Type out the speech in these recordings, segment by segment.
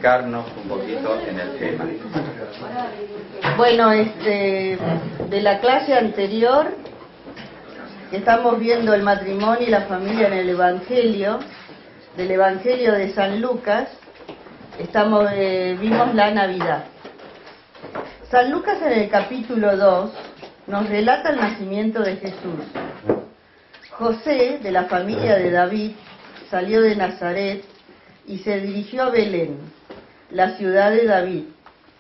ubicarnos un poquito en el tema. Bueno, de la clase anterior, estamos viendo el matrimonio y la familia en el Evangelio, del Evangelio de San Lucas, vimos la Navidad. San Lucas en el capítulo 2 nos relata el nacimiento de Jesús. José, de la familia de David, salió de Nazaret y se dirigió a Belén, la ciudad de David,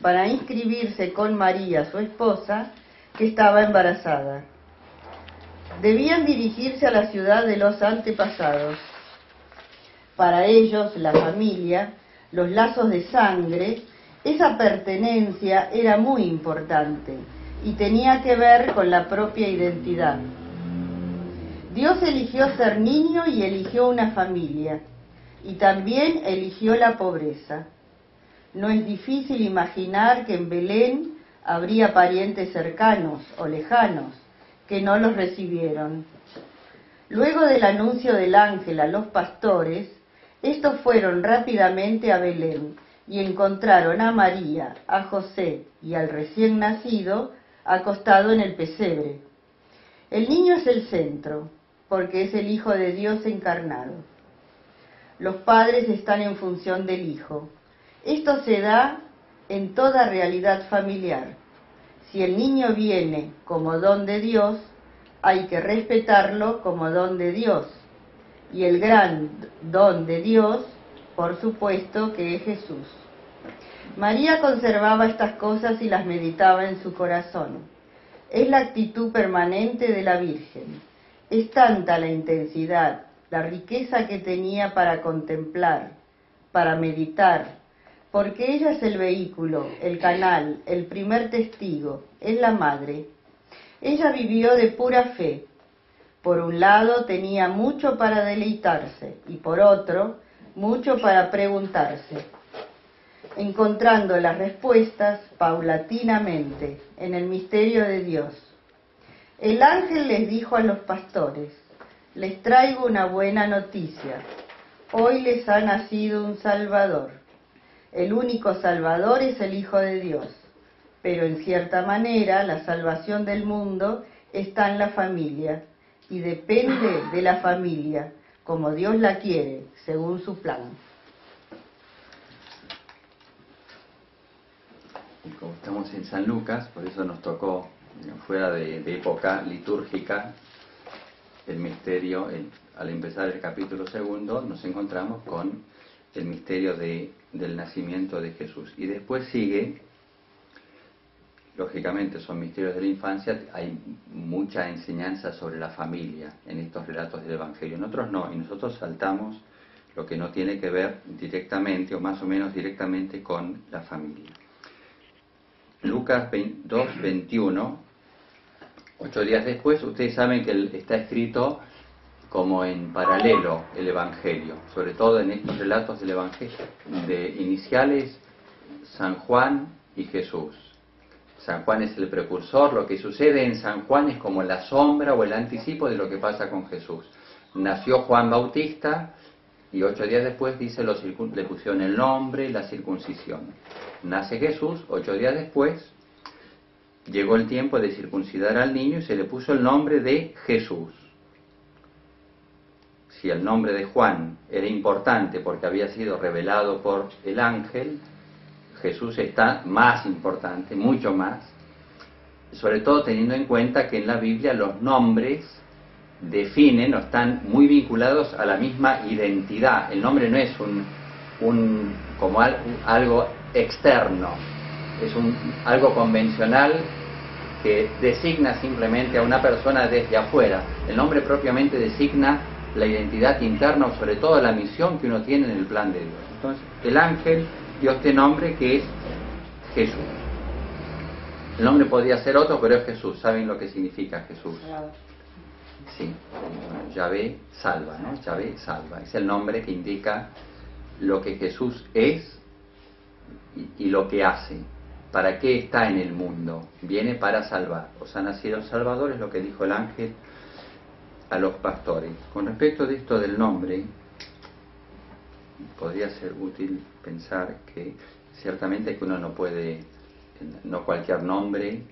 para inscribirse con María, su esposa, que estaba embarazada. Debían dirigirse a la ciudad de los antepasados. Para ellos, la familia, los lazos de sangre, esa pertenencia era muy importante y tenía que ver con la propia identidad. Dios eligió ser niño y eligió una familia, y también eligió la pobreza. No es difícil imaginar que en Belén habría parientes cercanos o lejanos que no los recibieron. Luego del anuncio del ángel a los pastores, estos fueron rápidamente a Belén y encontraron a María, a José y al recién nacido acostado en el pesebre. El niño es el centro, porque es el Hijo de Dios encarnado. Los padres están en función del Hijo. Esto se da en toda realidad familiar. Si el niño viene como don de Dios, hay que respetarlo como don de Dios. Y el gran don de Dios, por supuesto, que es Jesús. María conservaba estas cosas y las meditaba en su corazón. Es la actitud permanente de la Virgen. Es tanta la intensidad, la riqueza que tenía para contemplar, para meditar, porque ella es el vehículo, el canal, el primer testigo, es la madre. Ella vivió de pura fe. Por un lado tenía mucho para deleitarse y por otro, mucho para preguntarse, encontrando las respuestas paulatinamente en el misterio de Dios. El ángel les dijo a los pastores: les traigo una buena noticia. Hoy les ha nacido un Salvador. El único Salvador es el Hijo de Dios. Pero en cierta manera la salvación del mundo está en la familia y depende de la familia, como Dios la quiere, según su plan. Y como estamos en San Lucas, por eso nos tocó, fuera de época litúrgica, el misterio, al empezar el capítulo 2, nos encontramos con el misterio del nacimiento de Jesús. Y después sigue, lógicamente son misterios de la infancia, hay mucha enseñanza sobre la familia en estos relatos del Evangelio. En otros no, y nosotros saltamos lo que no tiene que ver directamente, o más o menos directamente, con la familia. Lucas 2:21, 8 días después, ustedes saben que está escrito como en paralelo el Evangelio, sobre todo en estos relatos del Evangelio, de iniciales, San Juan y Jesús. San Juan es el precursor, lo que sucede en San Juan es como la sombra o el anticipo de lo que pasa con Jesús. Nació Juan Bautista y 8 días después, dice, le pusieron el nombre y la circuncisión. Nace Jesús, 8 días después, llegó el tiempo de circuncidar al niño y se le puso el nombre de Jesús. Si el nombre de Juan era importante porque había sido revelado por el ángel, Jesús está más importante, mucho más, sobre todo teniendo en cuenta que en la Biblia los nombres definen o están muy vinculados a la misma identidad. El nombre no es como algo externo, es algo convencional que designa simplemente a una persona desde afuera. El nombre propiamente designa la identidad interna o sobre todo la misión que uno tiene en el plan de Dios. Entonces, el ángel dio este nombre que es Jesús. El nombre podría ser otro, pero es Jesús. ¿Saben lo que significa Jesús? Sí, Yahvé salva, ¿no? Yahvé salva. Es el nombre que indica lo que Jesús es y lo que hace. ¿Para qué está en el mundo? Viene para salvar. Os ha nacido el Salvador, es lo que dijo el ángel a los pastores. Con respecto de esto del nombre, podría ser útil pensar que ciertamente que uno no puede, no cualquier nombre,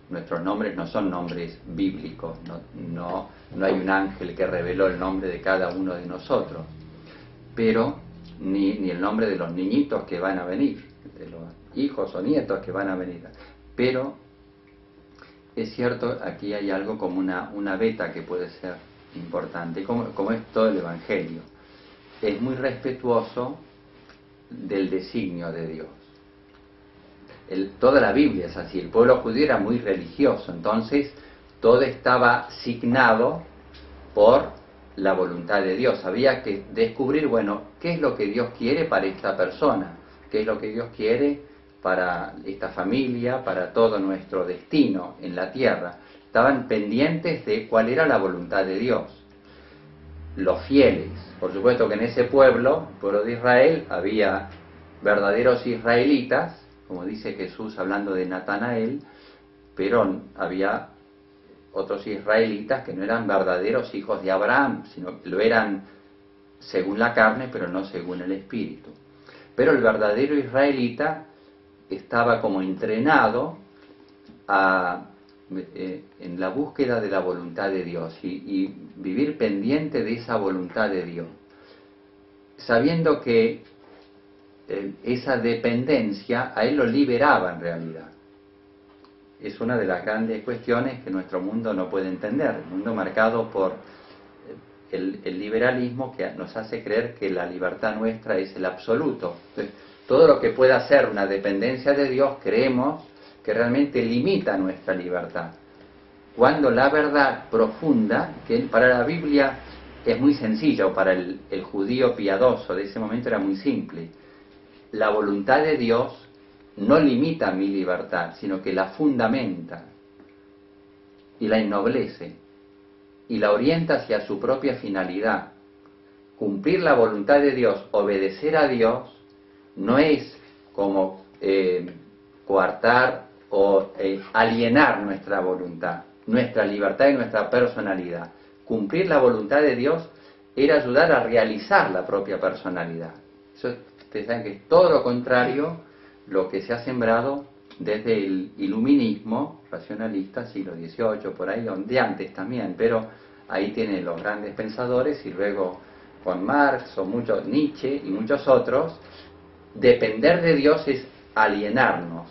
nuestros nombres no son nombres bíblicos, no hay un ángel que reveló el nombre de cada uno de nosotros, pero ni el nombre de los niñitos que van a venir, de los hijos o nietos que van a venir. Pero es cierto, aquí hay algo como una beta que puede ser importante, como es todo el Evangelio. Es muy respetuoso del designio de Dios. Toda la Biblia es así. El pueblo judío era muy religioso, entonces todo estaba signado por la voluntad de Dios. Había que descubrir, bueno, qué es lo que Dios quiere para esta persona, qué es lo que Dios quiere para esta familia, para todo nuestro destino en la tierra. Estaban pendientes de cuál era la voluntad de Dios. Los fieles, por supuesto que en ese pueblo, el pueblo de Israel, había verdaderos israelitas, como dice Jesús hablando de Natanael, pero había otros israelitas que no eran verdaderos hijos de Abraham, sino que lo eran según la carne, pero no según el espíritu. Pero el verdadero israelita estaba como entrenado en la búsqueda de la voluntad de Dios y vivir pendiente de esa voluntad de Dios, sabiendo que esa dependencia a él lo liberaba en realidad. Es una de las grandes cuestiones que nuestro mundo no puede entender, el mundo marcado por el liberalismo, que nos hace creer que la libertad nuestra es el absoluto. Entonces, todo lo que pueda ser una dependencia de Dios creemos que realmente limita nuestra libertad, cuando la verdad profunda, que para la Biblia es muy sencilla, o para el judío piadoso de ese momento era muy simple. La voluntad de Dios no limita mi libertad, sino que la fundamenta y la ennoblece y la orienta hacia su propia finalidad. Cumplir la voluntad de Dios, obedecer a Dios, no es como coartar o alienar nuestra voluntad, nuestra libertad y nuestra personalidad. Cumplir la voluntad de Dios era ayudar a realizar la propia personalidad. Eso, ustedes saben que es todo lo contrario lo que se ha sembrado desde el iluminismo racionalista, siglo XVIII, por ahí, donde antes también, pero ahí tienen los grandes pensadores, y luego con Marx o muchos, Nietzsche y muchos otros. Depender de Dios es alienarnos,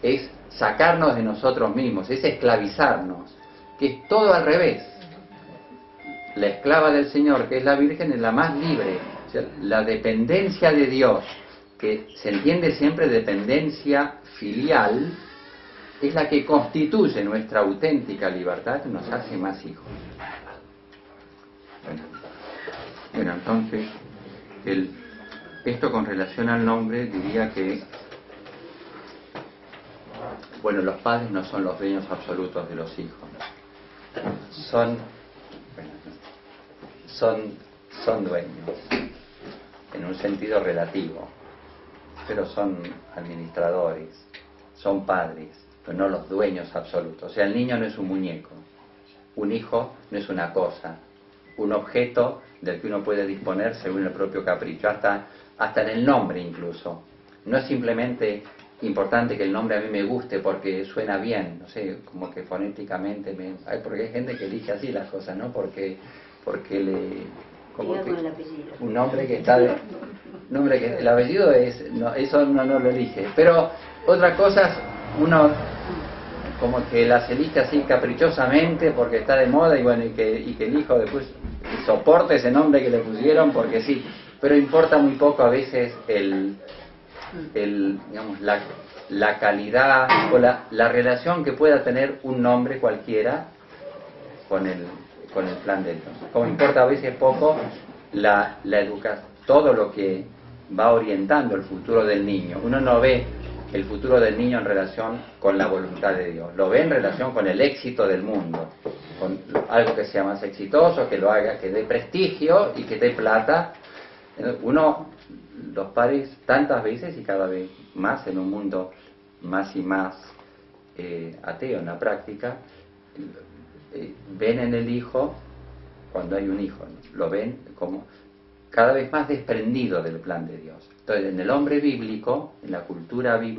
es sacarnos de nosotros mismos, es esclavizarnos, que es todo al revés. La esclava del Señor, que es la Virgen, es la más libre. O sea, la dependencia de Dios, que se entiende siempre dependencia filial, es la que constituye nuestra auténtica libertad y nos hace más hijos. Bueno, entonces, esto con relación al nombre, diría que, bueno, los padres no son los dueños absolutos de los hijos. Son dueños, en un sentido relativo, pero son administradores, son padres, pero no los dueños absolutos. O sea, el niño no es un muñeco, un hijo no es una cosa, un objeto del que uno puede disponer según el propio capricho, hasta en el nombre incluso. No es simplemente importante que el nombre a mí me guste porque suena bien, no sé, como que fonéticamente porque hay gente que elige así las cosas, ¿no? Porque un nombre que está el apellido es, no, eso uno no lo elige, pero otras cosas uno como que las elige así caprichosamente porque está de moda, y bueno, y que el hijo después soporte ese nombre que le pusieron porque sí, pero importa muy poco a veces digamos, la calidad o la relación que pueda tener un nombre cualquiera con el plan de Dios. Como importa a veces poco la educación, todo lo que va orientando el futuro del niño. Uno no ve el futuro del niño en relación con la voluntad de Dios, lo ve en relación con el éxito del mundo, con algo que sea más exitoso, que lo haga, que dé prestigio y que dé plata. Los padres tantas veces y cada vez más en un mundo más y más ateo en la práctica, ven en el hijo, cuando hay un hijo, ¿no? Lo ven como cada vez más desprendido del plan de Dios. Entonces, en el hombre bíblico, en la cultura bíblica,